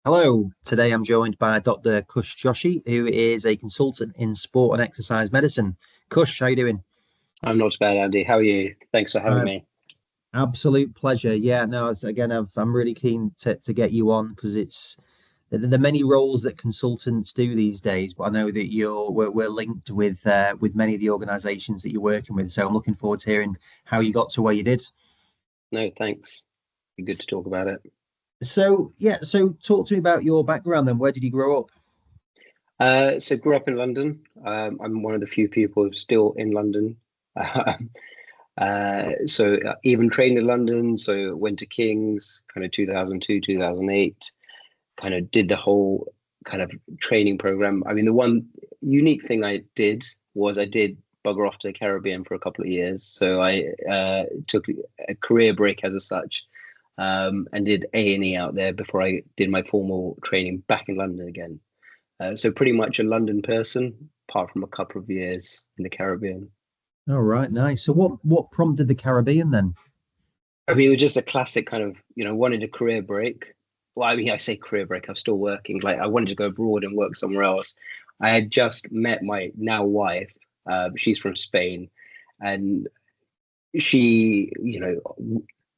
Hello, today I'm joined by Dr. Kush Joshi, who is a consultant in sport and exercise medicine. Kush, how you doing? I'm not bad, Andy. How are you? Thanks for having Uh, me. Absolute pleasure. Yeah, no, I'm really keen to get you on because it's the many roles that consultants do these days, but I know that we're linked with many of the organizations that you're working with. So I'm looking forward to hearing how you got to where you did. No, thanks. Be good to talk about it. So yeah, so talk to me about your background then. Where did you grow up? So grew up in London. I'm one of the few people who's still in London. Even trained in London. So went to King's kind of 2002, 2008. Kind of did the whole kind of training program. I mean, the one unique thing I did was I did bugger off to the Caribbean for a couple of years. So I took a career break as such, and did A&E out there before I did my formal training back in London again. So pretty much a London person, apart from a couple of years in the Caribbean. All right, nice. So what prompted the Caribbean then? I mean, it was just a classic kind of, wanted a career break. Well, I mean, I say career break, I'm still working. Like, I wanted to go abroad and work somewhere else. I had just met my now wife. She's from Spain. And she,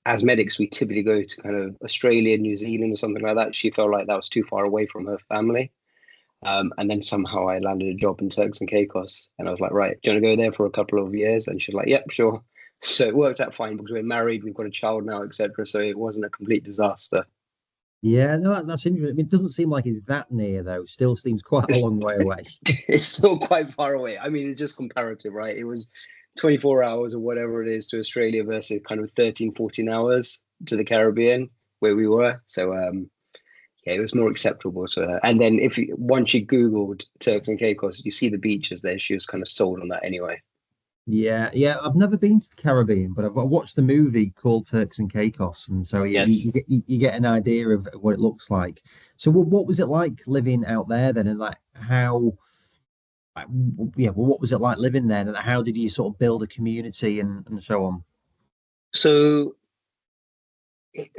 as medics, we typically go to kind of Australia, New Zealand, or something like that. She felt like that was too far away from her family. And then somehow I landed a job in Turks and Caicos, and I was like, right, do you want to go there for a couple of years? And she's like, yep, sure. So it worked out fine because we're married, we've got a child now, etc. So it wasn't a complete disaster. Yeah, no, that's interesting. I mean, it doesn't seem like it's that near though. Still seems quite a It's, long way away. it's still quite far away. I mean, it's just comparative, right? It was 24 hours or whatever it is to Australia versus kind of 13, 14 hours to the Caribbean where we were. So yeah, it was more acceptable to her. And then if you once you Googled Turks and Caicos, you see the beaches there. She was kind of sold on that anyway. Yeah, yeah. I've never been to the Caribbean, but I've watched the movie called Turks and Caicos, and so Yes. you get an idea of what it looks like. So what was it like living out there then, and like how, like, yeah, well, what was it like living there, and how did you sort of build a community and so on? So it,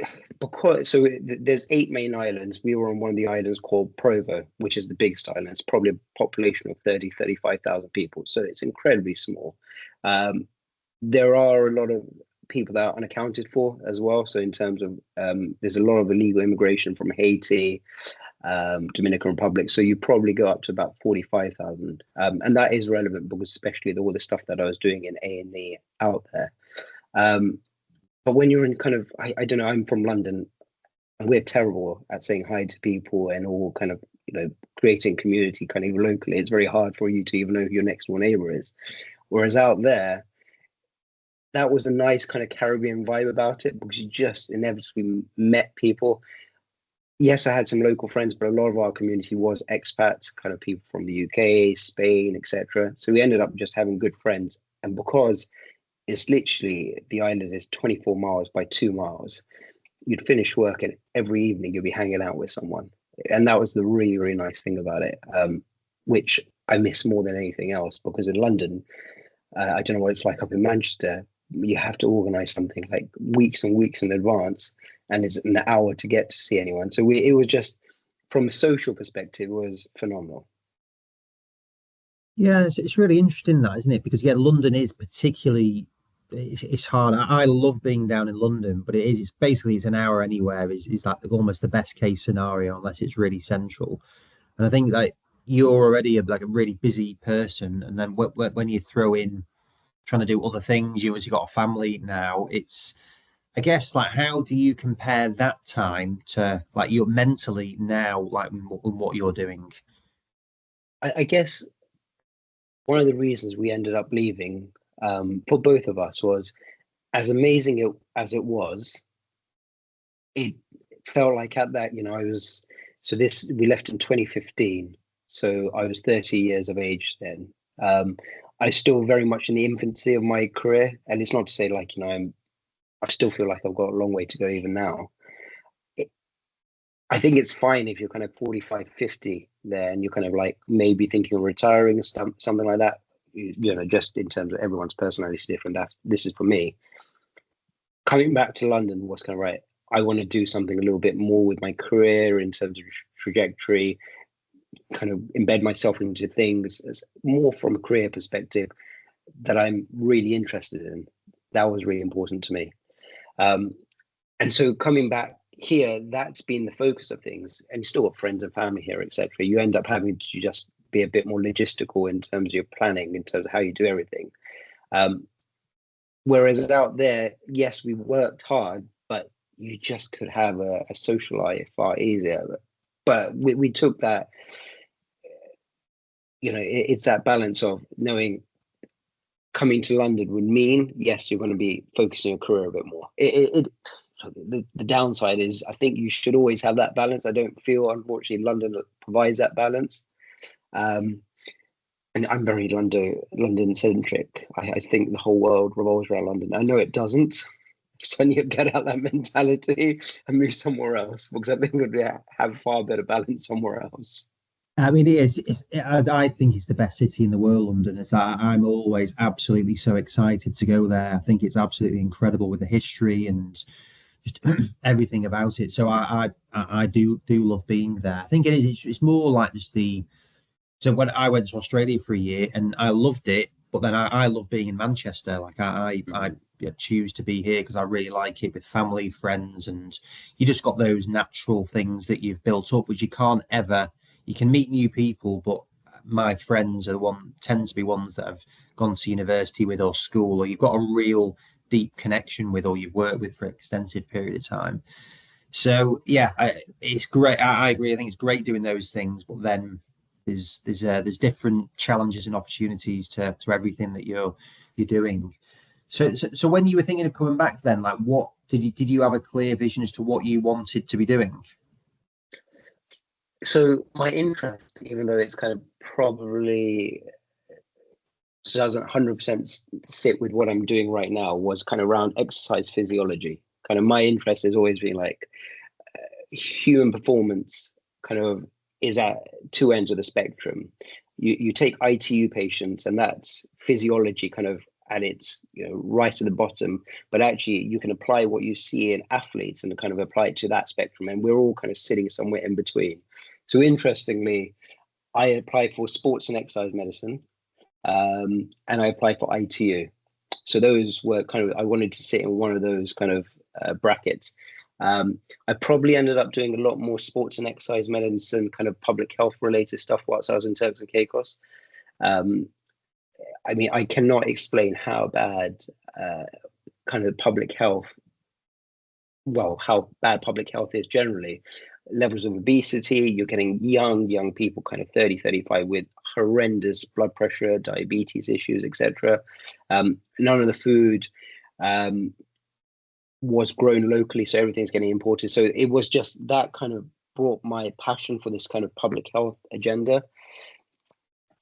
there's eight main islands. We were on one of the islands called Provo, which is the biggest island. It's probably a population of 35,000 people. So it's incredibly small. Um, there are a lot of people that are unaccounted for as well. So in terms of there's a lot of illegal immigration from Haiti, Dominican Republic. So you probably go up to about 45,000, and that is relevant because especially all the stuff that I was doing in A&E out there. Um, but when you're in kind of, I don't know, I'm from London, and we're terrible at saying hi to people and all kind of creating community kind of locally. It's very hard for you to even know who your next door neighbor is. Whereas out there, that was a nice kind of Caribbean vibe about it because you just inevitably met people. Yes, I had some local friends, but a lot of our community was expats, kind of people from the UK, Spain, etc. So we ended up just having good friends. And because it's literally the island is 24 miles by 2 miles, you'd finish work and every evening you'd be hanging out with someone. And that was the really, really nice thing about it, which I miss more than anything else because in London, I don't know what it's like up in Manchester. You have to organize something like weeks and weeks in advance, and it's an hour to get to see anyone. So it was just from a social perspective, it was phenomenal. Yeah, it's really interesting that, isn't it? Because yeah, London is particularly it's hard. I love being down in London, but it's basically it's an hour anywhere is like almost the best case scenario unless it's really central. And I think like you're already like a really busy person, and then when you throw in trying to do other things, you as you got a family now, it's I guess like how do you compare that time to like you're mentally now like in what you're doing? I guess one of the reasons we ended up leaving for both of us was as amazing as it was, it felt like at that, I was, so this, we left in 2015. So I was 30 years of age then. I still very much in the infancy of my career. And it's not to say like, I still feel like I've got a long way to go even now. It, I think it's fine if you're kind of 45, 50 there and you're kind of like maybe thinking of retiring, something like that. Just in terms of everyone's personality is different. This is for me. Coming back to London was kind of right. I want to do something a little bit more with my career in terms of trajectory, kind of embed myself into things as more from a career perspective that I'm really interested in. That was really important to me. And so coming back here, that's been the focus of things. And you still got friends and family here, etc. You end up having to just be a bit more logistical in terms of your planning, in terms of how you do everything. Whereas out there, yes, we worked hard, but you just could have a social life far easier. But we took that, it's that balance of knowing coming to London would mean, yes, you're going to be focusing your career a bit more. The downside is I think you should always have that balance. I don't feel, unfortunately, London provides that balance. And I'm very London centric. I think the whole world revolves around London. I know it doesn't. So I need to get out that mentality and move somewhere else, because I think we'd have far better balance somewhere else. I mean, it is. I think it's the best city in the world, London. I'm always absolutely so excited to go there. I think it's absolutely incredible with the history and just everything about it. So I do love being there. I think it is. It's more like just the. So when I went to Australia for a year and I loved it, but then I love being in Manchester. Like I choose to be here because I really like it with family, friends, and you just got those natural things that you've built up, which you can't ever. You can meet new people, but my friends tend to be ones that have gone to university with or school, or you've got a real deep connection with, or you've worked with for an extensive period of time. So yeah, it's great. I agree. I think it's great doing those things, but then there's different challenges and opportunities to everything that you're doing. So when you were thinking of coming back, then like what did you have a clear vision as to what you wanted to be doing? So my interest, even though it's kind of probably doesn't 100% sit with what I'm doing right now, was kind of around exercise physiology. Kind of my interest has always been like human performance kind of is at two ends of the spectrum. You take ITU patients, and that's physiology kind of at its right at the bottom, but actually you can apply what you see in athletes and kind of apply it to that spectrum, and we're all kind of sitting somewhere in between. So interestingly, I applied for sports and exercise medicine, and I applied for ITU. So those were kind of, I wanted to sit in one of those kind of brackets. I probably ended up doing a lot more sports and exercise medicine, kind of public health related stuff whilst I was in Turks and Caicos. I mean, I cannot explain how bad kind of public health, how bad public health is generally. Levels of obesity, you're getting young people, kind of 30, 35, with horrendous blood pressure, diabetes issues, etc. None of the food was grown locally, so everything's getting imported. So it was just that kind of brought my passion for this kind of public health agenda.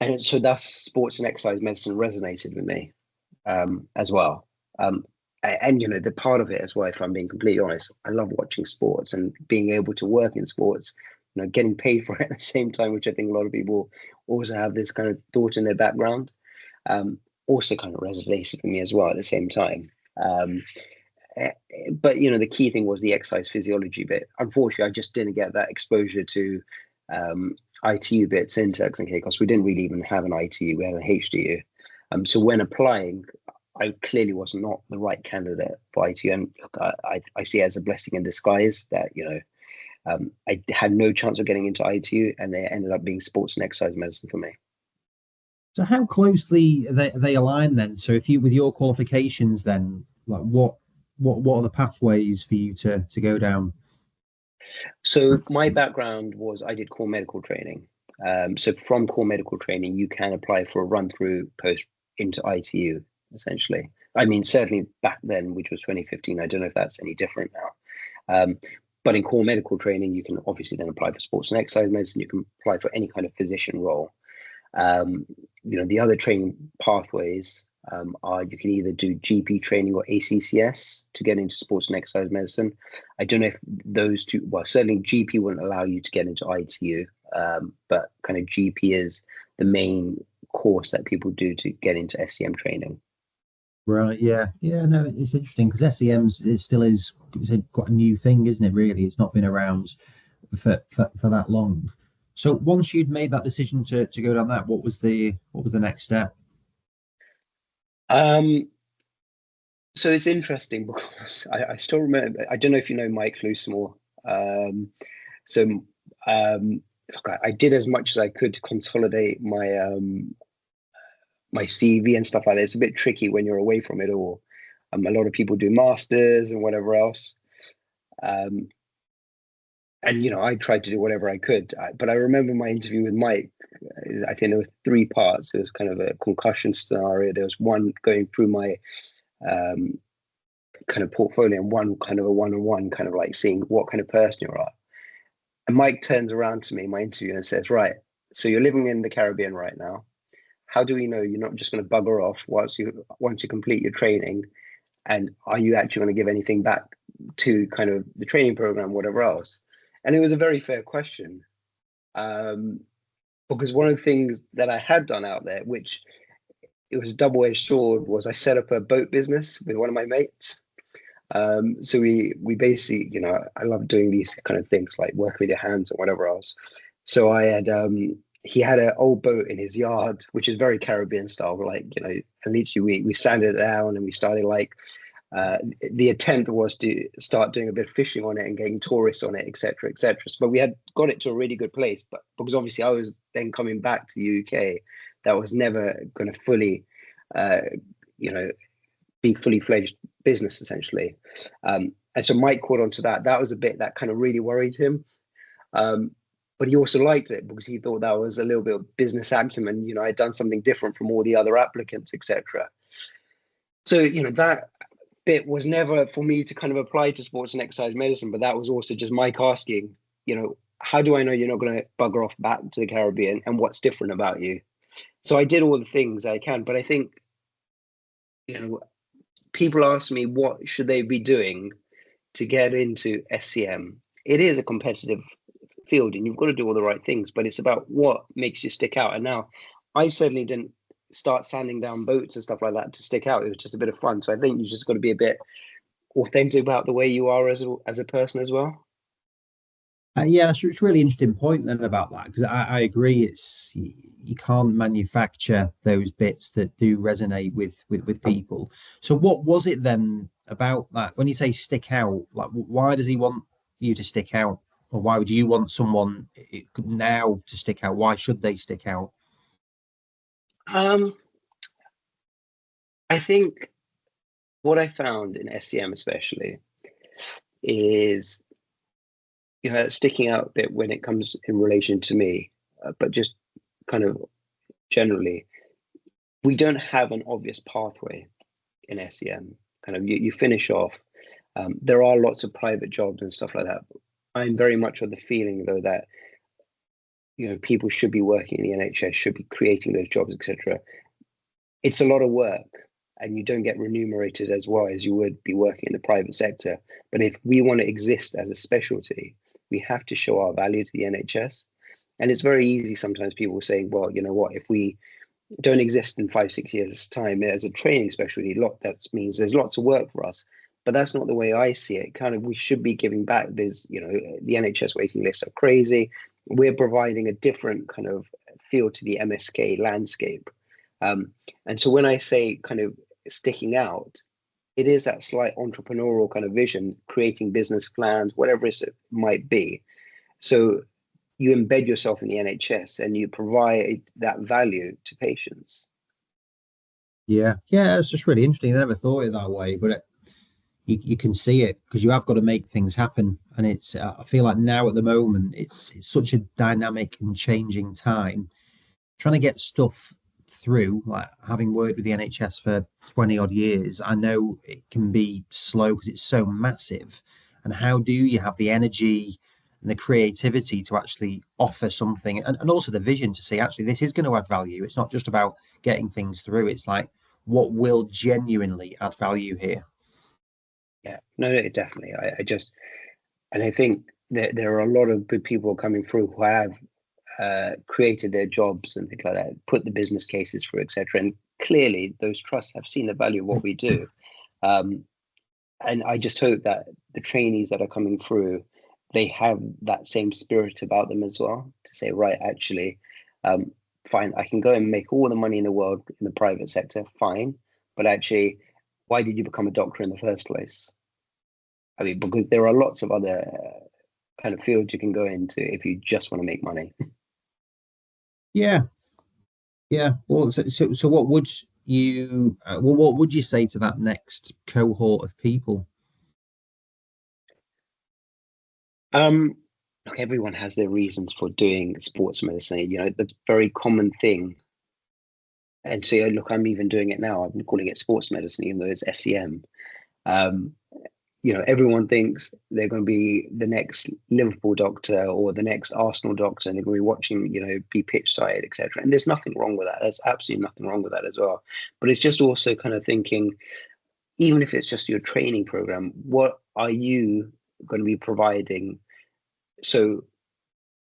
And so thus sports and exercise medicine resonated with me as well. And the part of it as well, if I'm being completely honest, I love watching sports and being able to work in sports, getting paid for it at the same time, which I think a lot of people also have this kind of thought in their background, also kind of resonated with me as well at the same time. But the key thing was the exercise physiology bit. Unfortunately, I just didn't get that exposure to ITU bits in Turks and Caicos. We didn't really even have an ITU, we had an HDU. So when applying, I clearly was not the right candidate for ITU. And look, I see it as a blessing in disguise that, I had no chance of getting into ITU, and they ended up being sports and exercise medicine for me. So how closely they align then? So if you, with your qualifications, then like what are the pathways for you to go down? So my background was I did core medical training. So from core medical training, you can apply for a run through post into ITU, essentially. I mean, certainly back then, which was 2015, I don't know if that's any different now. But in core medical training, you can obviously then apply for sports and exercise medicine. You can apply for any kind of physician role. The other training pathways are you can either do GP training or ACCS to get into sports and exercise medicine. I don't know if those two, well, certainly GP wouldn't allow you to get into ITU, but kind of GP is the main course that people do to get into SEM training. Right. Yeah. Yeah. No, it's interesting because SEM still is quite a new thing, isn't it? Really, it's not been around for that long. So once you'd made that decision to go down that, what was the next step? Um, so it's interesting because I still remember. I don't know if you know Mike Loosemore. Um, so look, I did as much as I could to consolidate my CV and stuff like that. It's a bit tricky when you're away from it all. A lot of people do masters and whatever else. Um, and I tried to do whatever I could. But I remember my interview with Mike. I think there were three parts. There was kind of a concussion scenario. There was one going through my um, kind of portfolio, and one kind of a one-on-one, kind of like seeing what kind of person you are. And Mike turns around to me in my interview and says, "Right, so you're living in the Caribbean right now. How do we know you're not just going to bugger off once you complete your training? And are you actually going to give anything back to kind of the training program, whatever else?" And it was a very fair question, because one of the things that I had done out there, which it was a double-edged sword, was I set up a boat business with one of my mates. So we basically, I love doing these kind of things like work with your hands and whatever else. So I had he had an old boat in his yard, which is very Caribbean style. Like, and literally we sanded it down and we started like the attempt was to start doing a bit of fishing on it and getting tourists on it, etc., etc. But we had got it to a really good place. But because obviously I was then coming back to the UK, that was never going to fully, you know, be fully fledged business essentially. And so Mike caught on to that. That was a bit that kind of really worried him. But he also liked it because he thought that was a little bit of business acumen. I'd done something different from all the other applicants, etc. So, that bit was never for me to kind of apply to sports and exercise medicine, but that was also just Mike asking, how do I know you're not going to bugger off back to the Caribbean, and what's different about you? So I did all the things I can, but I think, people ask me what should they be doing to get into SCM. It is a competitive field and you've got to do all the right things, but it's about what makes you stick out. And now I certainly didn't start sanding down boats and stuff like that to stick out. It was just a bit of fun. So I think you just got to be a bit authentic about the way you are as a person as well. Yeah, it's a really interesting point then about that, because I agree. You can't manufacture those bits that do resonate with people. So what was it then about that? When you say stick out, like why does he want you to stick out, or why would you want someone now to stick out? Why should they stick out? Um, I think what I found in SCM especially is, sticking out a bit when it comes in relation to me, but just kind of generally, we don't have an obvious pathway in SEM. Kind of you finish off. There are lots of private jobs and stuff like that. I'm very much of the feeling though that people should be working in the NHS, should be creating those jobs, etc. It's a lot of work, and you don't get remunerated as well as you would be working in the private sector. But if we want to exist as a specialty, we have to show our value to the NHS. And it's very easy sometimes people say, well, you know what, if we don't exist in 5-6 years time as a training specialty, that means there's lots of work for us. But that's not the way I see it. Kind of, we should be giving back. There's, the NHS waiting lists are crazy. We're providing a different kind of feel to the MSK landscape. And so when I say kind of sticking out, it is that slight entrepreneurial kind of vision, creating business plans, whatever it might be. So you embed yourself in the NHS and you provide that value to patients. Yeah, it's just really interesting. I never thought it that way, but you can see it because you have got to make things happen. And it's I feel like now at the moment it's such a dynamic and changing time. Trying to get stuff through, like having worked with the NHS for 20 odd years, I know it can be slow because it's so massive. And how do you have the energy and the creativity to actually offer something, and also the vision to say, actually, this is going to add value. It's not just about getting things through, it's like, what will genuinely add value here? Yeah, no, definitely. And I think that there are a lot of good people coming through who have created their jobs and things like that, put the business cases through, etc. And clearly, those trusts have seen the value of what we do. And I just hope that the trainees that are coming through, they have that same spirit about them as well, to say, right, actually, fine, I can go and make all the money in the world in the private sector, fine, but actually, why did you become a doctor in the first place? I mean, because there are lots of other kind of fields you can go into if you just want to make money. Yeah, yeah. Well, so what would you what would you say to that next cohort of people? Look, everyone has their reasons for doing sports medicine. You know, the very common thing. And so, look, I'm even doing it now. I'm calling it sports medicine, even though it's SEM. Um, you know, everyone thinks they're going to be the next Liverpool doctor or the next Arsenal doctor, and they're going to be watching, you know, be pitch side, etc. And there's nothing wrong with that. There's absolutely nothing wrong with that as well. But it's just also kind of thinking, even if it's just your training program, what are you going to be providing? So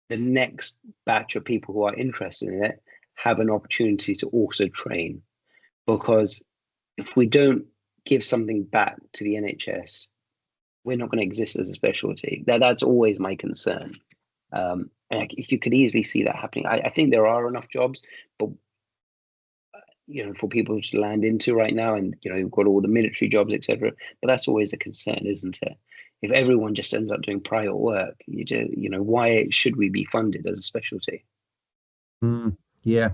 the next batch of people who are interested in it have an opportunity to also train. Because if we don't give something back to the NHS, we're not going to exist as a specialty. That's always my concern. And you could easily see that happening. I think there are enough jobs, but you know, for people to land into right now, and you know, you've got all the military jobs, etc. But that's always a concern, isn't it? If everyone just ends up doing private work, you know, why should we be funded as a specialty? Mm, yeah,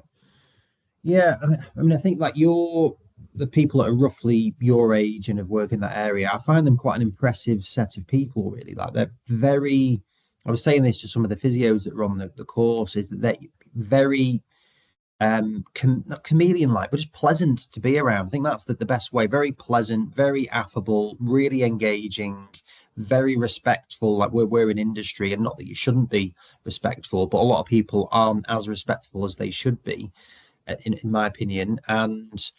yeah. I mean, I think like the people that are roughly your age and have worked in that area. I find them quite an impressive set of people, really. Like they're very. I was saying this to some of the physios that run the course, is that they're very not chameleon like, but just pleasant to be around. I think that's the best way. Very pleasant, very affable, really engaging, very respectful. Like we're in industry, and not that you shouldn't be respectful, but a lot of people aren't as respectful as they should be, in my opinion. And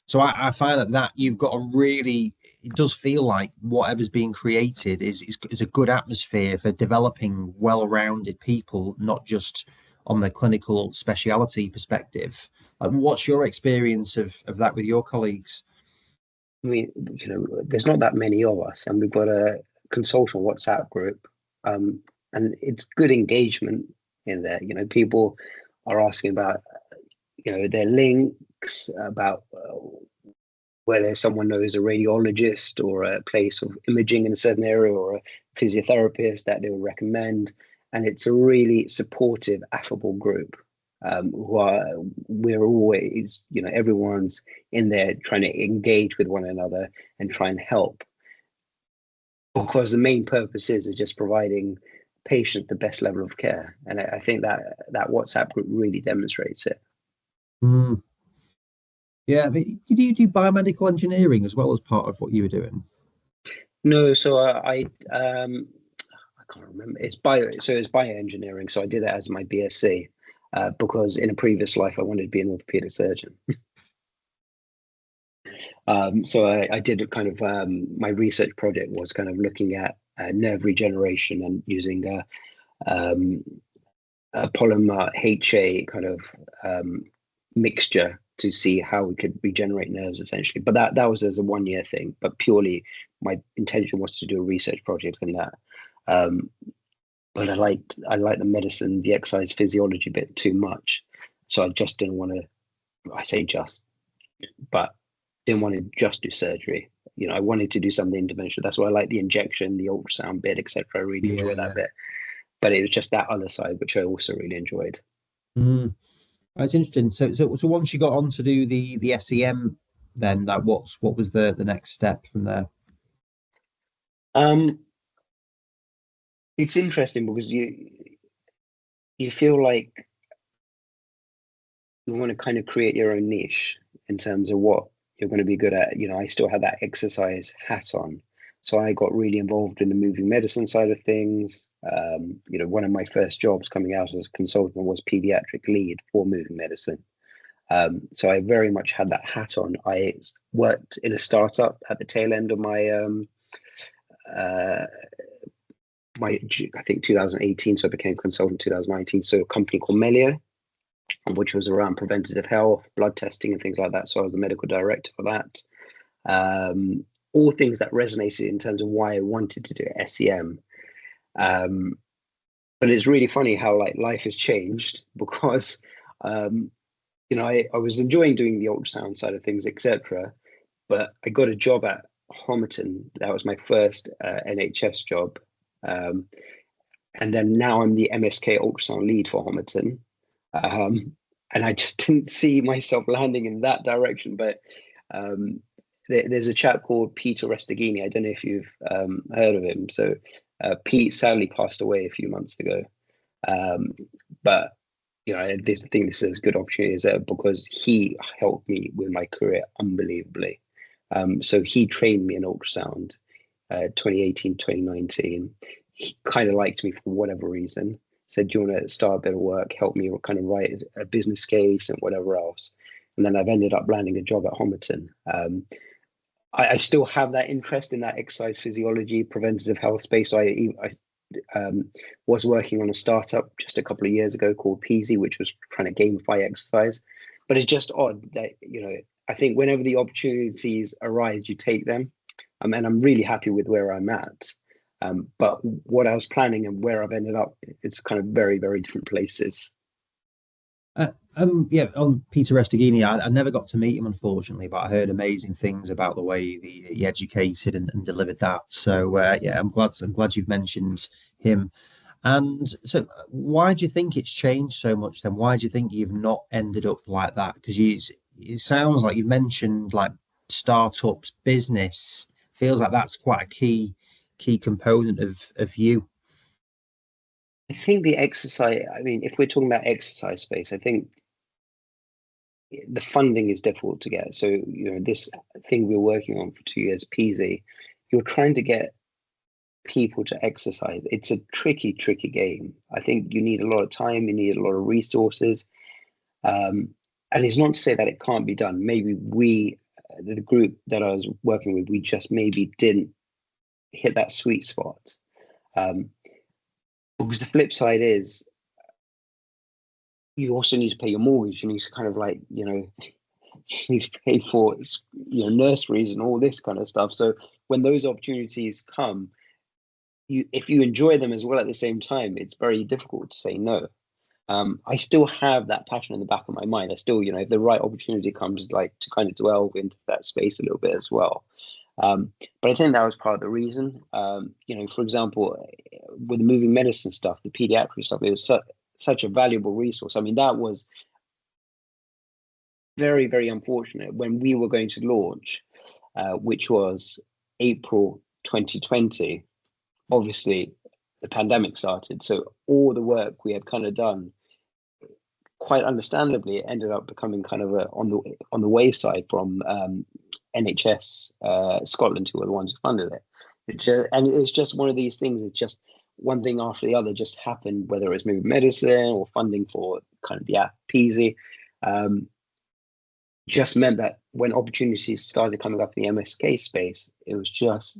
so I find that you've got a really, it does feel like whatever's being created is a good atmosphere for developing well-rounded people, not just on the clinical speciality perspective. Like, what's your experience of that with your colleagues? I mean, you know, there's not that many of us, and we've got a consultant WhatsApp group, and it's good engagement in there. You know, people are asking about, you know, their links, about whether someone knows a radiologist or a place of imaging in a certain area or a physiotherapist that they would recommend. And it's a really supportive, affable group. We're always, you know, everyone's in there trying to engage with one another and try and help, because the main purpose is just providing patient the best level of care. And I think that WhatsApp group really demonstrates it. Mm, yeah, I mean, do you do biomedical engineering as well as part of what you were doing? No, so I can't remember. It's bioengineering. So I did it as my BSc, because in a previous life I wanted to be an orthopedic surgeon. So I did a kind of, my research project was kind of looking at nerve regeneration and using a polymer HA kind of mixture to see how we could regenerate nerves, essentially. But that was as a 1 year thing. But purely, my intention was to do a research project in that. Um, but I liked the medicine, the exercise physiology bit too much, so I just didn't want to. I say just, but didn't want to just do surgery. You know, I wanted to do something interventional. That's why I like the injection, the ultrasound bit, etc. I really Yeah, enjoy that yeah. bit. But it was just that other side which I also really enjoyed. Mm. That's interesting. So once you got on to do the SEM, then that what was the next step from there? Um, it's interesting because you feel like you want to kind of create your own niche in terms of what you're going to be good at. You know, I still had that exercise hat on. So I got really involved in the moving medicine side of things. You know, one of my first jobs coming out as a consultant was pediatric lead for moving medicine. So I very much had that hat on. I worked in a startup at the tail end of uh, my I think 2018. So I became consultant 2019. So a company called Melio, which was around preventative health, blood testing, and things like that. So I was the medical director for that. all things that resonated in terms of why I wanted to do SEM. But it's really funny how like life has changed because I was enjoying doing the ultrasound side of things, etc. But I got a job at Homerton. That was my first NHS job. And then now I'm the MSK ultrasound lead for Homerton. And I just didn't see myself landing in that direction. But there's a chap called Peter Restaghini. I don't know if you've heard of him. So Pete sadly passed away a few months ago. But I think this is a good opportunity because he helped me with my career unbelievably. So he trained me in ultrasound 2018, 2019. He kind of liked me for whatever reason. Said, do you want to start a bit of work, help me kind of write a business case and whatever else. And then I've ended up landing a job at Homerton. I still have that interest in that exercise physiology, preventative health space. So I was working on a startup just a couple of years ago called Peasy, which was trying to gamify exercise. But it's just odd that, I think whenever the opportunities arise, you take them. And I'm really happy with where I'm at. But what I was planning and where I've ended up, it's kind of very, very different places. On Peter Restaghini, I never got to meet him, unfortunately, but I heard amazing things about the way he educated and delivered that. So I'm glad you've mentioned him. And so, why do you think it's changed so much? Then, why do you think you've not ended up like that? Because it sounds like you mentioned like startups, business. Feels like that's quite a key component of you. I think the exercise, I mean, if we're talking about exercise space, I think the funding is difficult to get. So, this thing we're working on for 2 years, Peasy, you're trying to get people to exercise. It's a tricky game. I think you need a lot of time, you need a lot of resources. And it's not to say that it can't be done. Maybe the group that I was working with, we just maybe didn't hit that sweet spot. Because the flip side is you also need to pay your mortgage. You need to kind of like, you need to pay for nurseries and all this kind of stuff. So when those opportunities come, if you enjoy them as well at the same time, it's very difficult to say no. I still have that passion in the back of my mind. I still, if the right opportunity comes, like to kind of delve into that space a little bit as well. But I think that was part of the reason. For example, with the moving medicine stuff, the pediatric stuff, it was such a valuable resource. I mean, that was very, very unfortunate when we were going to launch, which was April 2020. Obviously, the pandemic started. So all the work we had kind of done, quite understandably, it ended up becoming kind of on the wayside from NHS Scotland, who were the ones who funded it. And it's just one of these things. It's just one thing after the other just happened, whether it was moving medicine or funding for kind of the app Peasy. Just meant that when opportunities started coming up in the MSK space, it was just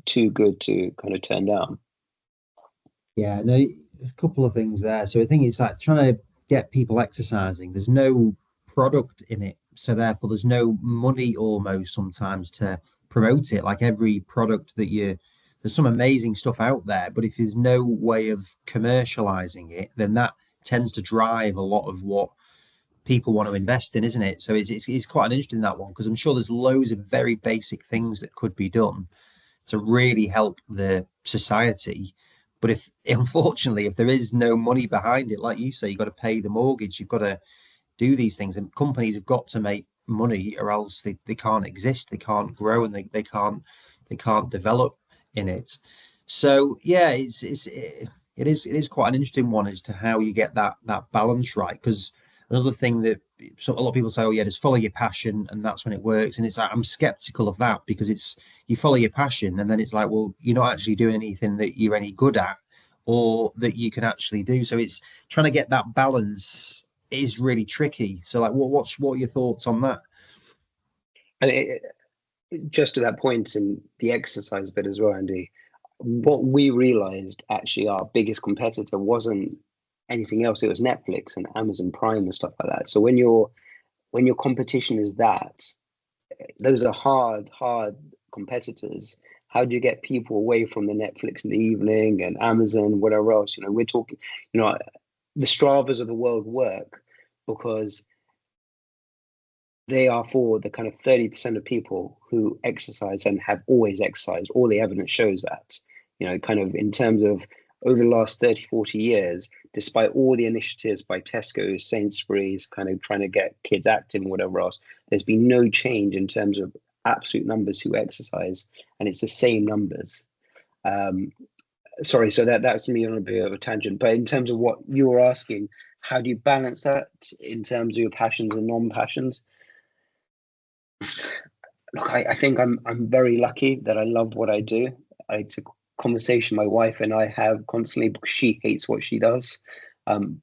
too good to kind of turn down. Yeah, no, there's a couple of things there. So I think it's like trying to get people exercising. There's no product in it, so therefore there's no money almost sometimes to promote it. Like every product there's some amazing stuff out there, but if there's no way of commercializing it, then that tends to drive a lot of what people want to invest in, isn't it? So it's quite an interesting that one because I'm sure there's loads of very basic things that could be done to really help the society. But unfortunately, if there is no money behind it, like you say, you've got to pay the mortgage, you've got to do these things, and companies have got to make money or else they can't exist, they can't grow, and they can't develop in it. So yeah, it is quite an interesting one as to how you get that balance right. Because another thing that a lot of people say, oh yeah, just follow your passion and that's when it works. And it's like, I'm skeptical of that because you follow your passion and then it's like, well, you're not actually doing anything that you're any good at or that you can actually do. So it's trying to get that balance is really tricky. So like, what are your thoughts on that? Just to that point in the exercise bit as well, Andy, what we realized actually our biggest competitor wasn't anything else. It was Netflix and Amazon Prime and stuff like that. So when your competition is that, those are hard competitors, how do you get people away from the Netflix in the evening and Amazon, whatever else? We're talking, the Stravas of the world work because they are for the kind of 30% of people who exercise and have always exercised. All the evidence shows that, kind of in terms of over the last 30, 40 years, despite all the initiatives by Tesco, Sainsbury's, kind of trying to get kids active and whatever else, there's been no change in terms of absolute numbers who exercise, and it's the same numbers. Sorry, so that's me on a bit of a tangent. But in terms of what you were asking, how do you balance that in terms of your passions and non-passions? Look, I think I'm very lucky that I love what I do. It's a conversation my wife and I have constantly because she hates what she does,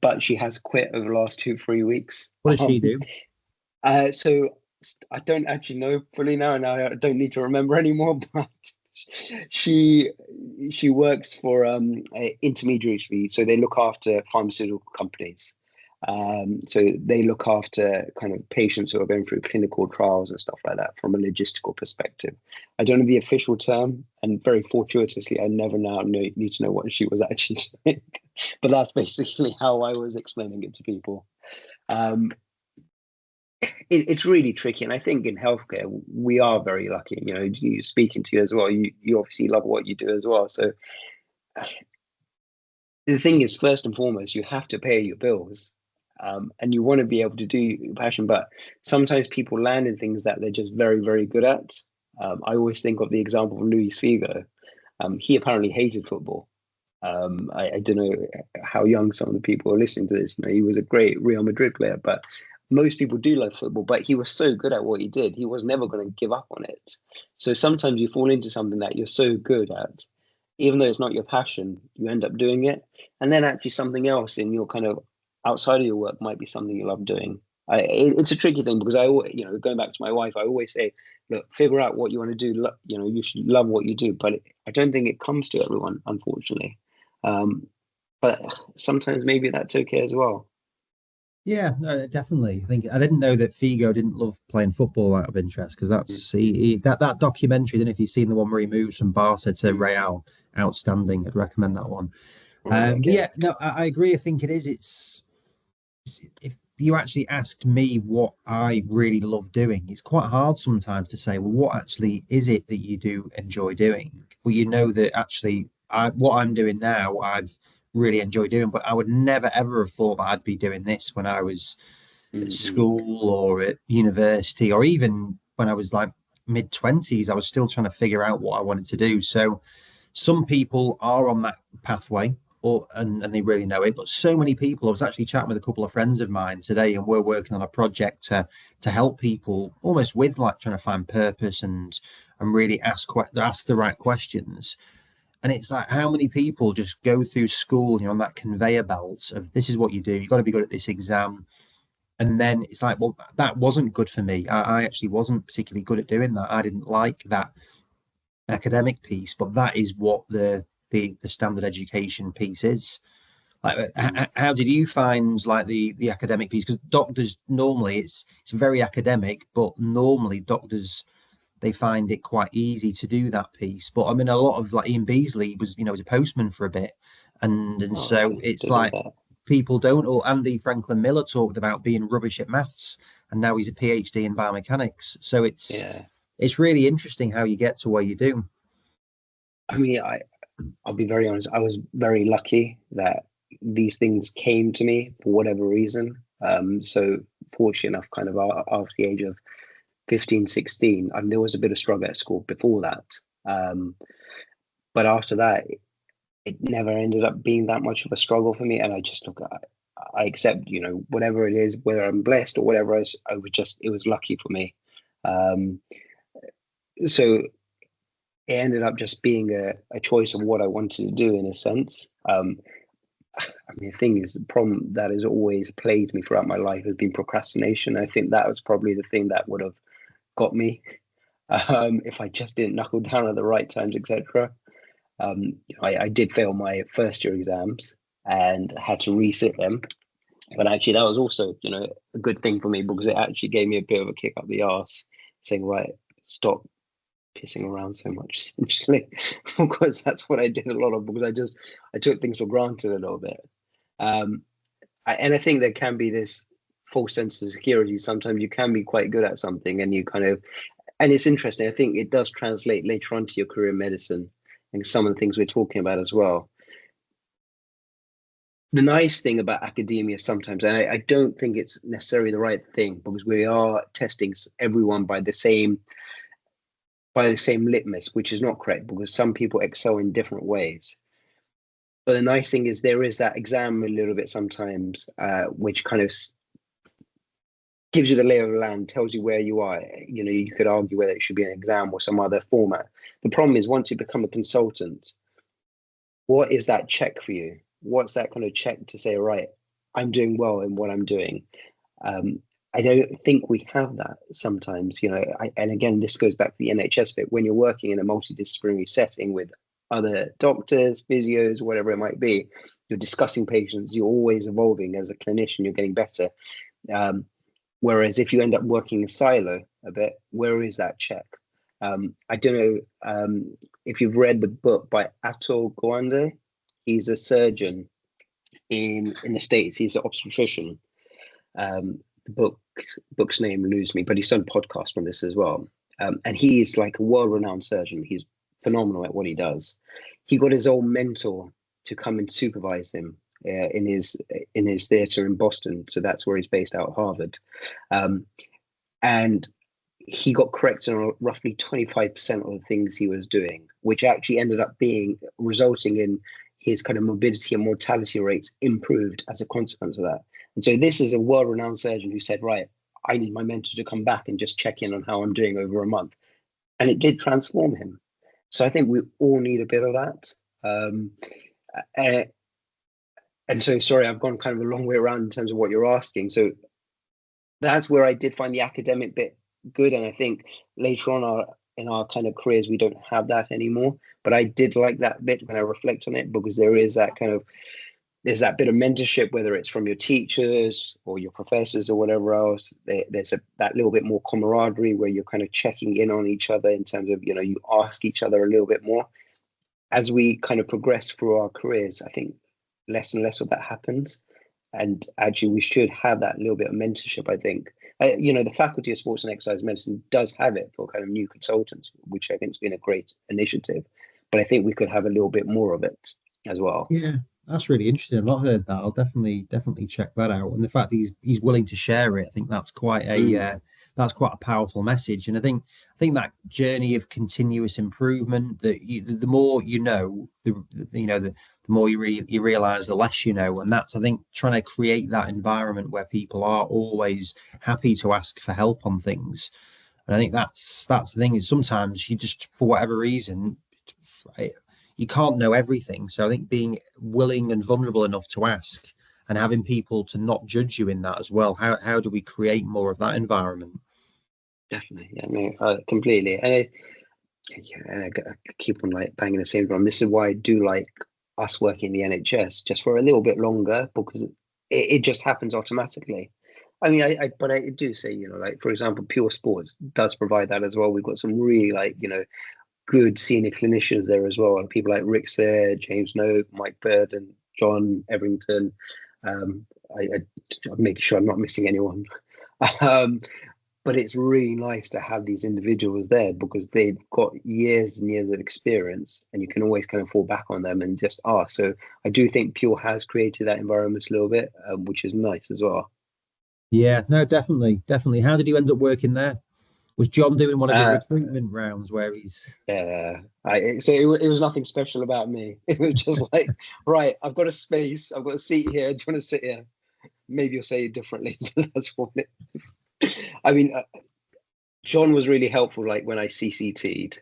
but she has quit over the last 2-3 weeks. What does she do? So I don't actually know fully now, and I don't need to remember anymore. But she works for intermediary, so they look after pharmaceutical companies. So they look after kind of patients who are going through clinical trials and stuff like that from a logistical perspective. I don't know the official term, and very fortuitously, I never now need to know what she was actually doing. But that's basically how I was explaining it to people. It's really tricky, and I think in healthcare we are very lucky. You speaking to you as well. You obviously love what you do as well. So the thing is, first and foremost, you have to pay your bills. And you want to be able to do your passion, but sometimes people land in things that they're just very, very good at. I always think of the example of Luis Figo. He apparently hated football. I don't know how young some of the people are listening to this. He was a great Real Madrid player, but most people do love football. But he was so good at what he did, he was never going to give up on it. So sometimes you fall into something that you're so good at, even though it's not your passion, you end up doing it, and then actually something else in your kind of outside of your work might be something you love doing. It's a tricky thing because I always, going back to my wife, I always say, look, figure out what you want to do. You should love what you do, but I don't think it comes to everyone, unfortunately. But sometimes maybe that's okay as well. Yeah, no, definitely. I think I didn't know that Figo didn't love playing football out of interest because that's that documentary. Then if you've seen the one where he moves from Barca to Real, outstanding. I'd recommend that one. Okay. Yeah, no, I agree. I think it is. It's if you actually asked me what I really love doing, it's quite hard sometimes to say, well, what actually is it that you do enjoy doing? Well, that actually what I'm doing now, I've really enjoyed doing, but I would never ever have thought that I'd be doing this when I was at Mm-hmm. school or at university, or even when I was like mid-20s, I was still trying to figure out what I wanted to do. So some people are on that pathway and they really know it, but so many people. I was actually chatting with a couple of friends of mine today, and we're working on a project to help people almost with like trying to find purpose and really ask the right questions. And it's like, how many people just go through school, on that conveyor belt of this is what you do, you've got to be good at this exam, and then it's like, well, that wasn't good for me. I actually wasn't particularly good at doing that. I didn't like that academic piece, but that is what the standard education piece is. Like, how did you find like the academic piece? Because doctors normally it's very academic, but normally doctors they find it quite easy to do that piece. But I mean, a lot of like Ian Beasley was a postman for a bit, and Oh, so okay. it's Didn't know like that. people don't. Or Andy Franklin Miller talked about being rubbish at maths, and now he's a PhD in biomechanics. So Yeah. it's really interesting how you get to where you do. I mean, I'll be very honest. I was very lucky that these things came to me for whatever reason. So fortunate enough, kind of after the age of 15, 16, there was a bit of struggle at school before that. But after that, it never ended up being that much of a struggle for me. And I just I accept, whatever it is, whether I'm blessed or whatever else, it was lucky for me. Um, so it ended up just being a choice of what I wanted to do in a sense. I mean, the thing is, the problem that has always plagued me throughout my life has been procrastination. I think that was probably the thing that would have got me if I just didn't knuckle down at the right times, etc. I did fail my first year exams and had to resit them. But actually, that was also, a good thing for me because it actually gave me a bit of a kick up the arse, saying, right, stop pissing around so much, essentially, because that's what I did a lot of, because I took things for granted a little bit. And I think there can be this false sense of security. Sometimes you can be quite good at something and you kind of, and it's interesting. I think it does translate later on to your career in medicine and some of the things we're talking about as well. The nice thing about academia sometimes, and I don't think it's necessarily the right thing, because we are testing everyone by the same litmus, which is not correct, because some people excel in different ways. But the nice thing is there is that exam a little bit sometimes, which kind of gives you the lay of the land, tells you where you are. You know, you could argue whether it should be an exam or some other format. The problem is, once you become a consultant, what is that check for you? What's that kind of check to say, right, I'm doing well in what I'm doing? I don't think we have that sometimes, you know. And again, this goes back to the NHS bit. When you're working in a multidisciplinary setting with other doctors, physios, whatever it might be, you're discussing patients, you're always evolving as a clinician, you're getting better. Whereas if you end up working in silo a bit, where is that check? I don't know if you've read the book by Atul Gawande. He's a surgeon in the States. He's an obstetrician. The book's name eludes me, but he's done podcasts on this as well. And he is like a world-renowned surgeon. He's phenomenal at what he does. He got his old mentor to come and supervise him in his theater in Boston. So that's where he's based out of Harvard. And he got corrected on roughly 25% of the things he was doing, which actually ended up resulting in his kind of morbidity and mortality rates improved as a consequence of that. And so this is a world-renowned surgeon who said, right, I need my mentor to come back and just check in on how I'm doing over a month. And it did transform him. So I think we all need a bit of that. And so, sorry, I've gone kind of a long way around in terms of what you're asking. So that's where I did find the academic bit good. And I think later on in our kind of careers, we don't have that anymore. But I did like that bit when I reflect on it, because there's that bit of mentorship, whether it's from your teachers or your professors or whatever else. There's that little bit more camaraderie where you're kind of checking in on each other in terms of, you know, you ask each other a little bit more. As we kind of progress through our careers, I think less and less of that happens. And actually, we should have that little bit of mentorship, I think. You know, the Faculty of Sports and Exercise Medicine does have it for kind of new consultants, which I think has been a great initiative. But I think we could have a little bit more of it as well. Yeah, that's really interesting. I've not heard that. I'll definitely check that out. And the fact he's willing to share it, I think that's quite a powerful message. And I think that journey of continuous improvement, that the more you know, the more you realize, the less you know. And that's, I think, trying to create that environment where people are always happy to ask for help on things. And I think that's the thing, is sometimes you just, for whatever reason, you can't know everything. So I think being willing and vulnerable enough to ask, and having people to not judge you in that as well. How do we create more of that environment? Definitely, yeah, no, completely. And I keep on like banging the same drum. This is why I do like us working in the NHS just for a little bit longer, because it just happens automatically. I mean, but I do say, you know, like, for example, Pure Sports does provide that as well. We've got some really, like, you know, good senior clinicians there as well, and people like Rick's there, James Noak, Mike Bird, and John Everington. I'm making sure I'm not missing anyone. But it's really nice to have these individuals there, because they've got years and years of experience, and you can always kind of fall back on them and just ask. So I do think Pure has created that environment a little bit, which is nice as well. Yeah, no, definitely. How did you end up working there? Was John doing one of his Uh, recruitment rounds where he's? Yeah, it was nothing special about me. It was just like, right, I've got a space, I've got a seat here. Do you want to sit here? Maybe you'll say it differently, but that's what it. I mean, John was really helpful. Like when I CCT'd,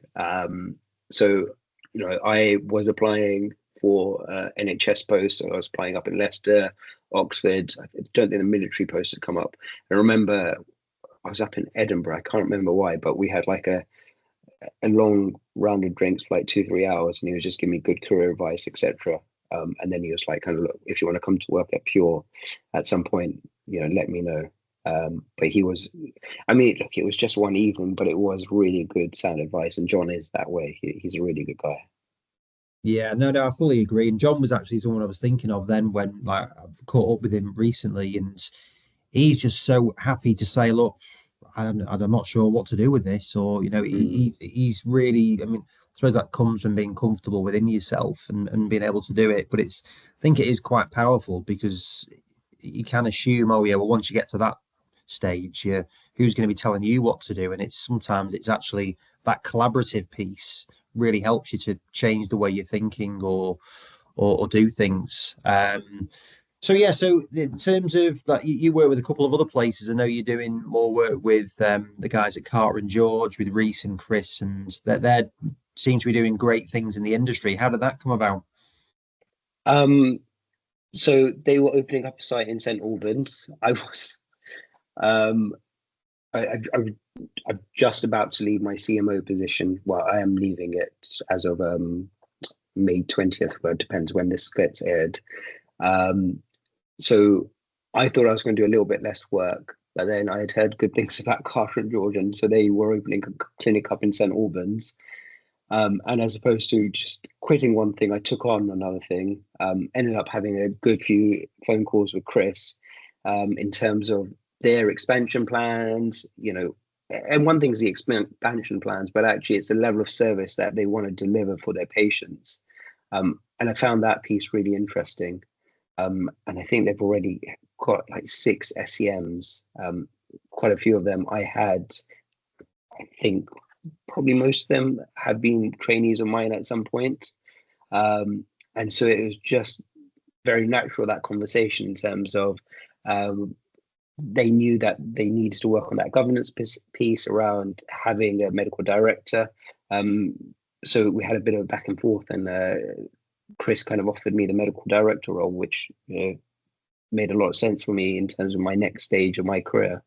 so you know, I was applying for NHS posts. So I was applying up in Leicester, Oxford. I don't think the military post had come up. I remember I was up in Edinburgh. I can't remember why, but we had like a long round of drinks for like 2-3 hours, and he was just giving me good career advice, etc. And then he was like, kind of, look, if you want to come to work at Pure at some point, you know, let me know. But he was, I mean, look, it was just one evening, but it was really good sound advice. And John is that way. He's a really good guy. Yeah, no, I fully agree. And John was actually someone I was thinking of then when like I've caught up with him recently, and he's just so happy to say, look, I'm not sure what to do with this, or he's really. I mean, I suppose that comes from being comfortable within yourself and being able to do it. But I think it is quite powerful because you can assume, oh yeah, well once you get to that stage, yeah, who's going to be telling you what to do? And sometimes it's actually that collaborative piece really helps you to change the way you're thinking or do things. So yeah, so in terms of like you work with a couple of other places, I know you're doing more work with the guys at Carter and George, with Reese and Chris, and they seem to be doing great things in the industry. How did that come about? Um, so they were opening up a site in St Albans. I was, um, I'm just about to leave my CMO position. Well, I am leaving it as of May 20th, but it depends when this gets aired. Um, so I thought I was going to do a little bit less work, but then I had heard good things about Carter and George, and so they were opening a clinic up in St Albans. And as opposed to just quitting one thing, I took on another thing. Ended up having a good few phone calls with Chris in terms of their expansion plans, and one thing is the expansion plans, but actually it's the level of service that they want to deliver for their patients. And I found that piece really interesting. And I think they've already got like 6 SEMs. Quite a few of them I think probably most of them have been trainees of mine at some point. And so it was just very natural, that conversation, in terms of they knew that they needed to work on that governance piece around having a medical director. So we had a bit of back and forth, and Chris kind of offered me the medical director role, which made a lot of sense for me in terms of my next stage of my career.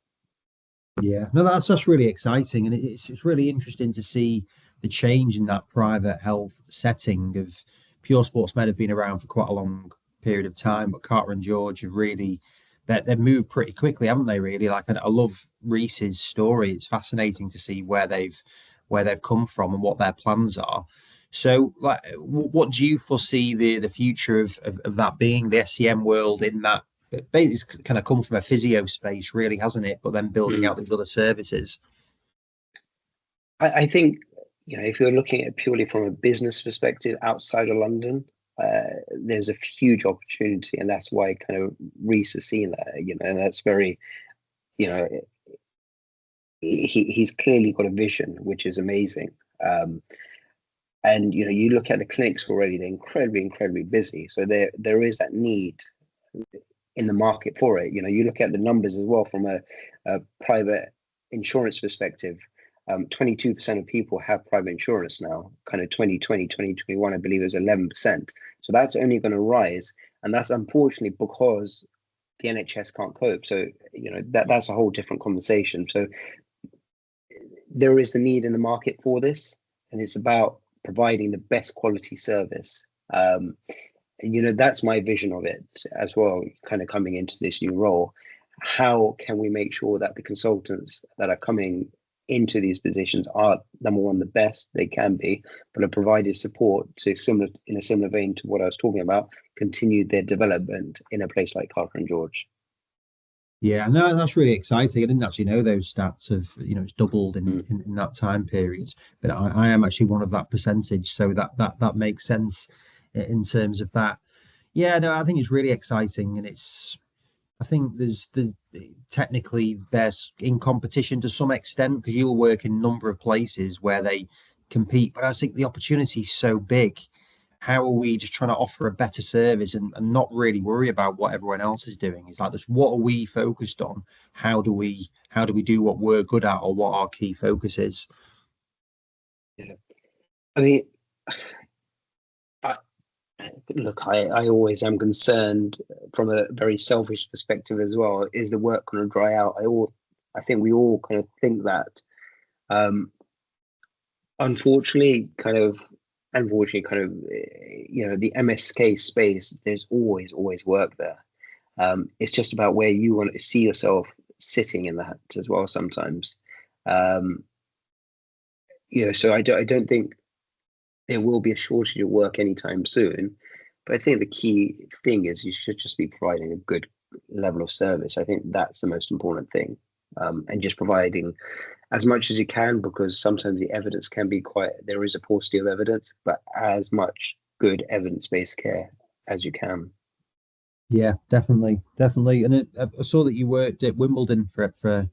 Yeah, no, that's really exciting, and it's really interesting to see the change in that private health setting of pure sports med have been around for quite a long period of time, but Carter and George have really they've moved pretty quickly, haven't they? Really, like I love Reese's story. It's fascinating to see where they've come from and what their plans are. So, like, what do you foresee the future of that being the SCM world in that? It's kind of come from a physio space, really, hasn't it? But then building Mm. out these other services. I think, if you're looking at it purely from a business perspective outside of London, there's a huge opportunity, and that's why kind of Reese has seen that, and that's very, you know, he's clearly got a vision, which is amazing. And you look at the clinics already; they're incredibly busy. So there is that need in the market for it. You look at the numbers as well from a private insurance perspective. 22% of people have private insurance now. Kind of 2020, 2021, I believe it was 11%. So that's only going to rise, and that's unfortunately because the NHS can't cope. So that's a whole different conversation. So there is the need in the market for this, and it's about providing the best quality service. That's my vision of it as well, kind of coming into this new role. How can we make sure that the consultants that are coming into these positions are, number one, the best they can be, but are provided support to in a similar vein to what I was talking about, continue their development in a place like Carter and George. Yeah, no, that's really exciting. I didn't actually know those stats of, it's doubled Mm. in that time period. But I am actually one of that percentage, so that makes sense in terms of that. Yeah, no, I think it's really exciting, and I think there's technically there's in competition to some extent because you'll work in a number of places where they compete, but I think the opportunity is so big. How are we just trying to offer a better service and not really worry about what everyone else is doing? It's like this, what are we focused on? How do we do what we're good at or what our key focus is? Yeah. I mean, I, look, I always am concerned from a very selfish perspective as well. Is the work going to dry out? I think we all kind of think that. Um, unfortunately, the MSK space. There's always work there. It's just about where you want to see yourself sitting in that as well sometimes. So I don't think there will be a shortage of work anytime soon. But I think the key thing is you should just be providing a good level of service. I think that's the most important thing. And just providing as much as you can, because sometimes the evidence can be there is a paucity of evidence, but as much good evidence-based care as you can. Yeah, definitely. And I saw that you worked at Wimbledon for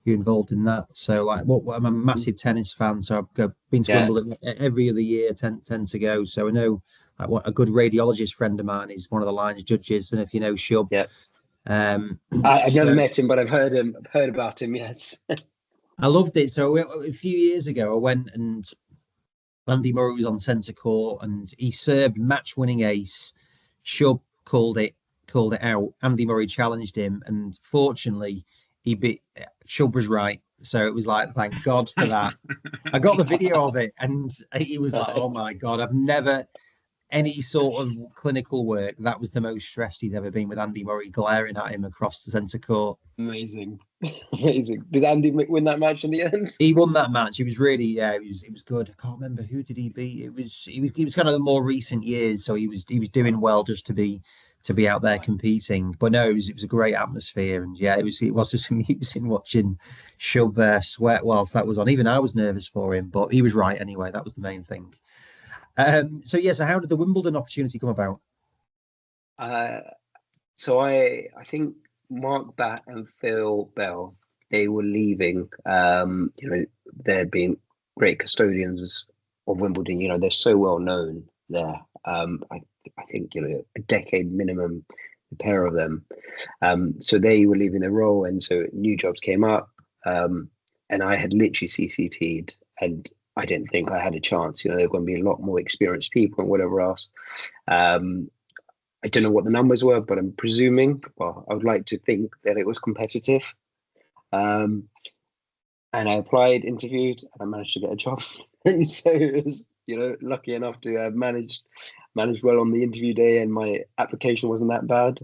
you're involved in that. So like, I'm a massive tennis fan, so been to Yeah, Wimbledon every other year. Tend to go. So I know like what a good radiologist friend of mine is one of the lines judges, and if you know Shub. yeah. Um, I've never so met him, but I've heard about him. Yes. I loved it. So a few years ago, I went and Andy Murray was on centre court and he served match-winning ace. Shub called it out. Andy Murray challenged him, and fortunately, he beat Shub was right. So it was like, thank God for that. I got the video of it, and he was like, "Oh my God, I've never any sort of clinical work. That was the most stressed he's ever been with Andy Murray glaring at him across the centre court." Amazing. Amazing. Did Andy win that match in the end? He won that match. It was really, yeah, it was good. I can't remember who did he beat. He was kind of the more recent years, so he was doing well just to be out there competing. But no, it was a great atmosphere, and yeah, it was just amusing watching Shub sweat whilst that was on. Even I was nervous for him, but he was right anyway. That was the main thing. So yeah, so how did the Wimbledon opportunity come about? Uh, so I think Mark Batt and Phil Bell, they were leaving. They'd been great custodians of Wimbledon. They're so well known there. I think a decade minimum, the pair of them. So they were leaving their role, and so new jobs came up. And I had literally CCT'd, and I didn't think I had a chance. There were going to be a lot more experienced people and whatever else. I don't know what the numbers were, but I'm presuming, well, I would like to think that it was competitive. And I applied, interviewed, and I managed to get a job. And so it was, lucky enough to have managed well on the interview day, and my application wasn't that bad.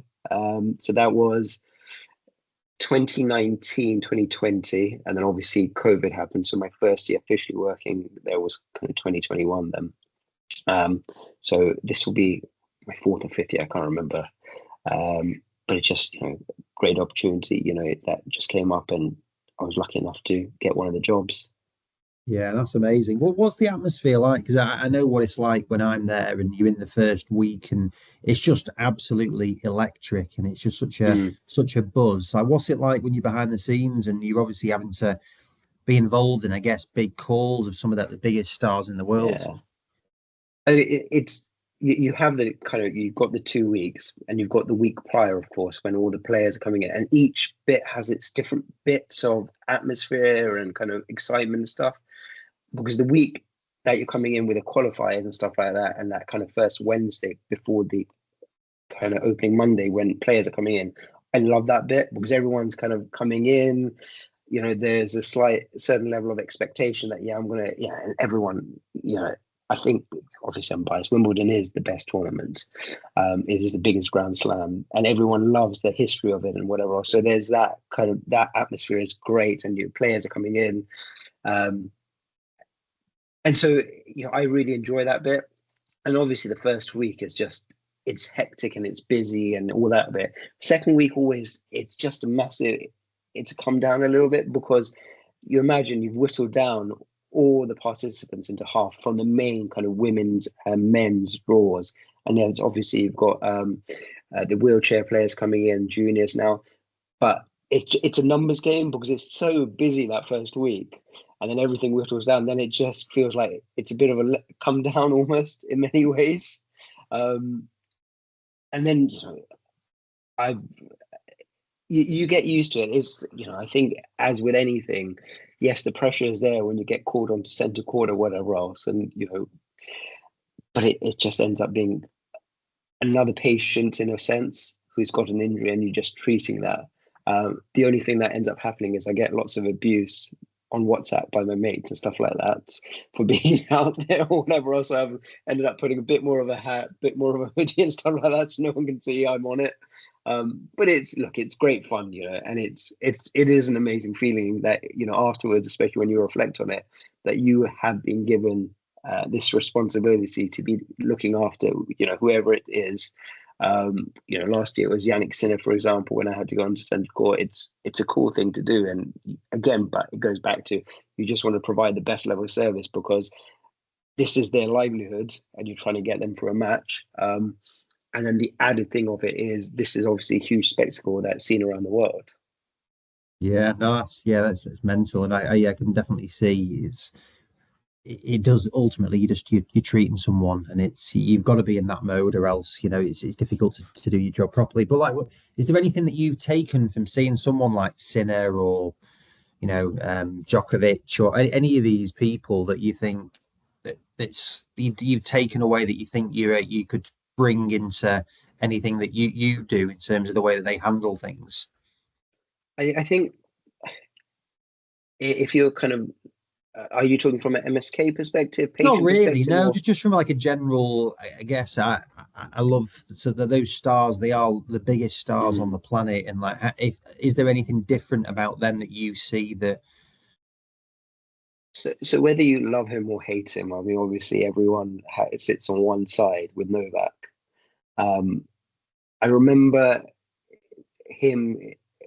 So that was 2019, 2020, and then obviously COVID happened. So my first year officially working there was kind of 2021 then. So this will be my fourth or fifth year, I can't remember. But it's just, great opportunity, that just came up, and I was lucky enough to get one of the jobs. Yeah, that's amazing. What's the atmosphere like? Because I know what it's like when I'm there and you're in the first week and it's just absolutely electric and it's just such a buzz. Like, what's it like when you're behind the scenes and you're obviously having to be involved in, I guess, big calls of some of the biggest stars in the world? Yeah. It's you have the kind of, you've got the 2 weeks, and you've got the week prior, of course, when all the players are coming in, and each bit has its different bits of atmosphere and kind of excitement and stuff. Because the week that you're coming in with the qualifiers and stuff like that, and that kind of first Wednesday before the kind of opening Monday when players are coming in, I love that bit because everyone's kind of coming in. There's a certain level of expectation that and everyone, I think, obviously I'm biased, Wimbledon is the best tournament. It is the biggest Grand Slam, and everyone loves the history of it and whatever else. So there's that atmosphere is great, and your players are coming in. And so, I really enjoy that bit. And obviously the first week is it's hectic and it's busy and all that bit. Second week, it's just it's come down a little bit, because you imagine you've whittled down all the participants into half from the main kind of women's and men's draws. And then obviously you've got the wheelchair players coming in, juniors now. But it's a numbers game because it's so busy that first week. And then everything whittles down. Then it just feels like it's a bit of a come down almost in many ways. And then, you get used to it. It's, I think as with anything, yes, the pressure is there when you get called onto centre court or whatever else. And, but it just ends up being another patient in a sense who's got an injury, and you're just treating that. The only thing that ends up happening is I get lots of abuse on WhatsApp by my mates and stuff like that for being out there or whatever else. I've ended up putting a bit more of a hat, bit more of a hoodie and stuff like that, so no one can see I'm on it. But it's great fun, and it is an amazing feeling that, afterwards, especially when you reflect on it, that you have been given this responsibility to be looking after, whoever it is. Last year it was Yannick Sinner, for example, when I had to go onto centre court. It's a cool thing to do, and again, but it goes back to, you just want to provide the best level of service because this is their livelihood, and you're trying to get them for a match. And then the added thing of it is, this is obviously a huge spectacle that's seen around the world. Yeah, no, that's mental, and I can definitely see it does ultimately you're treating someone, and it's you've got to be in that mode, or else it's difficult to do your job properly. But like, is there anything that you've taken from seeing someone like Sinner or Djokovic or any of these people that you think that's you've taken away that you think you could bring into anything that you do in terms of the way that they handle things? I think if you're kind of, are you talking from an MSK perspective, Not patient really, perspective, no. or? Just from like a general, I guess I love so that those stars. They are the biggest stars on Mm. the planet, and like, if is there anything different about them that you see that? So whether you love him or hate him, I mean, obviously everyone sits on one side with Novak. Um, I remember him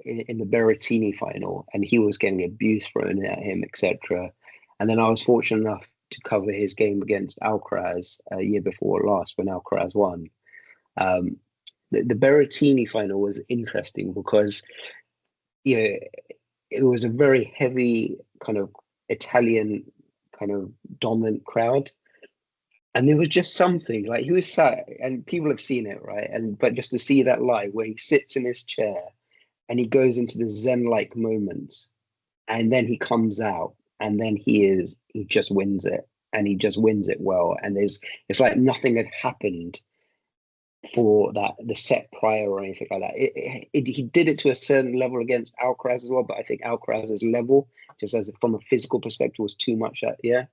in the Berrettini final, and he was getting abuse thrown at him, etc. And then I was fortunate enough to cover his game against Alcaraz a year before last when Alcaraz won. Um, the Berrettini final was interesting because, you know it was a very heavy kind of Italian kind of dominant crowd. And there was just something like, he was sat, and people have seen it, right? And but just to see that live, where he sits in his chair and he goes into the Zen-like moments, and then he comes out, and then he just wins it, and he just wins it well. And it's like nothing had happened for the set prior or anything like that. He did it to a certain level against Alcaraz as well, but I think Alcaraz's level, just as from a physical perspective, was too much that year.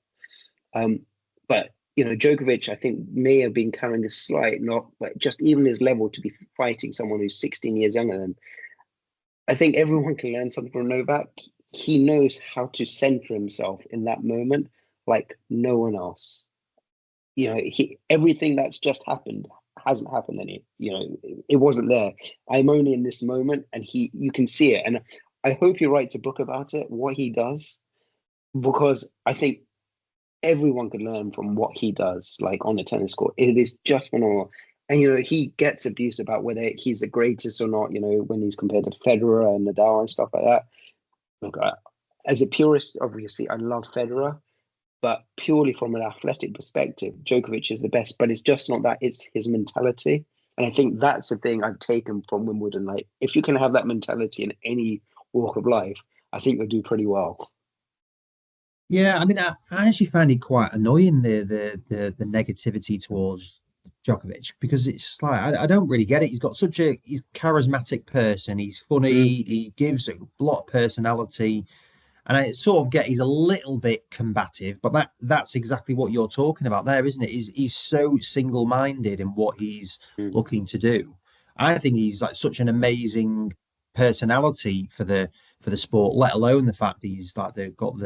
But Djokovic, I think, may have been carrying a slight, not but just even his level to be fighting someone who's 16 years younger than. I think everyone can learn something from Novak. He knows how to center himself in that moment like no one else. Everything that's just happened hasn't happened it wasn't there. I'm only in this moment, and you can see it. And I hope he writes a book about it, what he does, because I think everyone could learn from what he does, like on a tennis court. It is just phenomenal. And he gets abuse about whether he's the greatest or not, when he's compared to Federer and Nadal and stuff like that. Look, as a purist, obviously I love Federer, but purely from an athletic perspective, Djokovic is the best. But it's just not that; it's his mentality. And I think that's the thing I've taken from Wimbledon. Like, if you can have that mentality in any walk of life, I think you'll do pretty well. Yeah, I mean, I actually find it quite annoying the negativity towards Djokovic, because it's like I don't really get it. He's charismatic person. He's Mm, funny. He gives a lot of personality. And I sort of get he's a little bit combative, but that's exactly what you're talking about there, isn't it? He's so single-minded in what he's mm, looking to do. I think he's like such an amazing personality for the sport, let alone the fact he's like they've got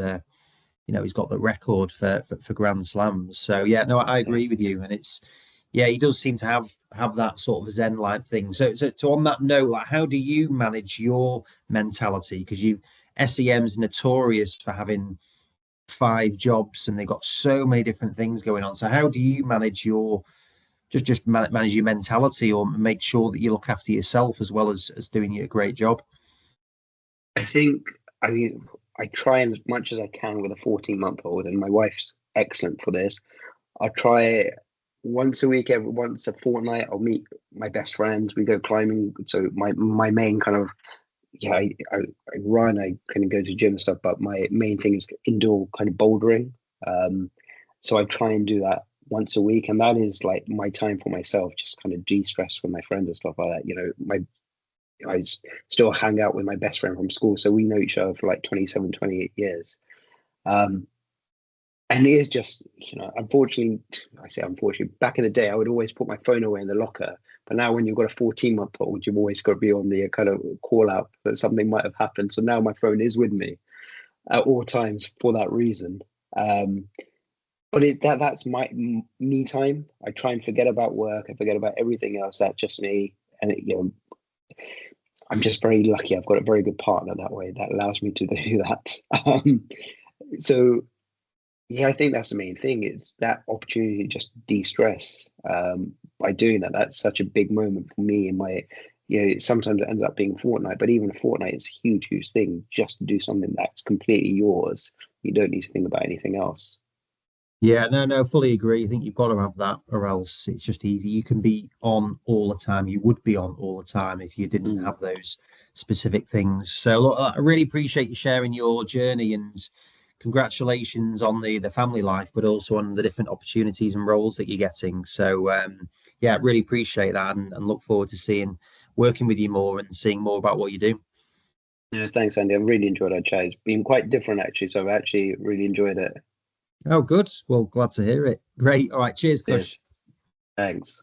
he's got the record for Grand Slams. So yeah, no, I yeah. agree with you. And it's yeah, he does seem to have that sort of Zen like thing. So on that note, like how do you manage your mentality? Because SEM's notorious for having five jobs, and they've got so many different things going on. So how do you manage your manage your mentality, or make sure that you look after yourself as well as doing a great job? I think, I mean, I try as much as I can with a 14-month-old, and my wife's excellent for this. I try once a week, every once a fortnight. I'll meet my best friends. We go climbing. So my main kind of, I run. I kind of go to gym and stuff, but my main thing is indoor kind of bouldering. Um, so I try and do that once a week, and that is like my time for myself, just kind of de-stress with my friends and stuff like that. Still hang out with my best friend from school, so we know each other for like 27, 28 years. Um, And it is just, unfortunately, I say unfortunately, back in the day, I would always put my phone away in the locker. But now, when you've got a 14-month-old, you've always got to be on the kind of call out that something might have happened. So now my phone is with me at all times for that reason. Um, but that's my me time. I try and forget about work. I forget about everything else. That's just me. And I'm just very lucky. I've got a very good partner that way that allows me to do that. So yeah, I think that's the main thing. It's that opportunity to just de-stress by doing that. That's such a big moment for me in my, sometimes it ends up being fortnight, but even a fortnight is a huge, huge thing just to do something that's completely yours. You don't need to think about anything else. Yeah, no, fully agree. I think you've got to have that, or else it's just easy. You can be on all the time. You would be on all the time if you didn't Mm. have those specific things. So look, I really appreciate you sharing your journey, and congratulations on the family life, but also on the different opportunities and roles that you're getting. So yeah, really appreciate that, and look forward to seeing working with you more and seeing more about what you do. Yeah, thanks, Andy. I've really enjoyed our chat. It's been quite different, actually. So I've actually really enjoyed it. Oh, good. Well, glad to hear it. Great. All right. Cheers, Cheers. Kush. Thanks.